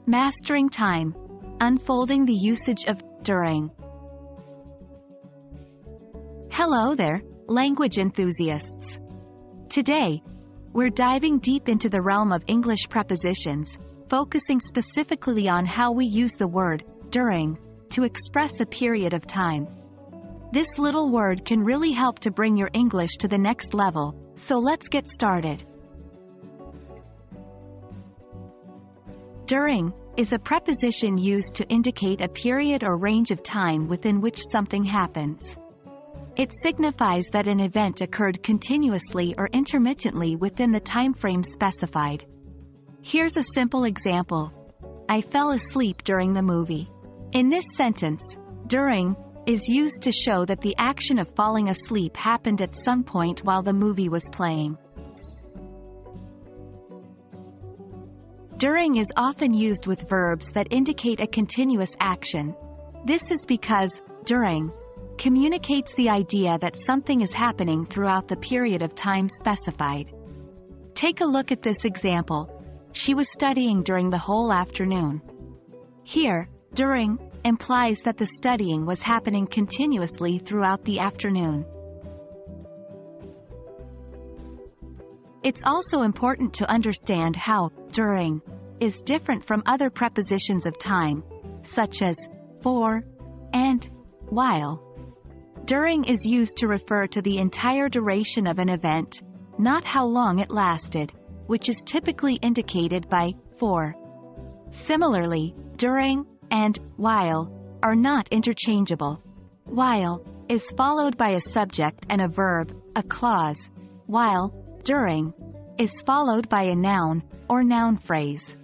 Mastering time. Unfolding the usage of during. Hello there, language enthusiasts. Today, we're diving deep into the realm of English prepositions, focusing specifically on how we use the word during to express a period of time. This little word can really help to bring your English to the next level, so let's get started. During is a preposition used to indicate a period or range of time within which something happens. It signifies that an event occurred continuously or intermittently within the time frame specified. Here's a simple example. I fell asleep during the movie. In this sentence, during is used to show that the action of falling asleep happened at some point while the movie was playing. During is often used with verbs that indicate a continuous action. This is because during communicates the idea that something is happening throughout the period of time specified. Take a look at this example. She was studying during the whole afternoon. Here, during implies that the studying was happening continuously throughout the afternoon. It's also important to understand how during is different from other prepositions of time, such as for and while. During is used to refer to the entire duration of an event, not how long it lasted, which is typically indicated by for. Similarly, during and while are not interchangeable. While is followed by a subject and a verb, a clause, while during is followed by a noun or noun phrase.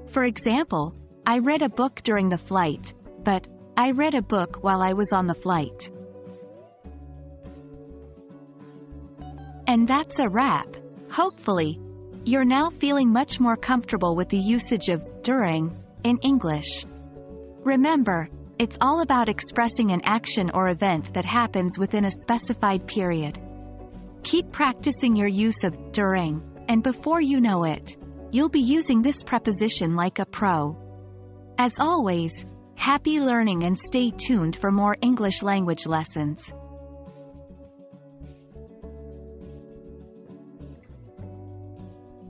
For example, I read a book during the flight, but I read a book while I was on the flight. And that's a wrap. Hopefully, you're now feeling much more comfortable with the usage of during in English. Remember, it's all about expressing an action or event that happens within a specified period. Keep practicing your use of during, and before you know it, you'll be using this preposition like a pro. As always, happy learning and stay tuned for more English language lessons.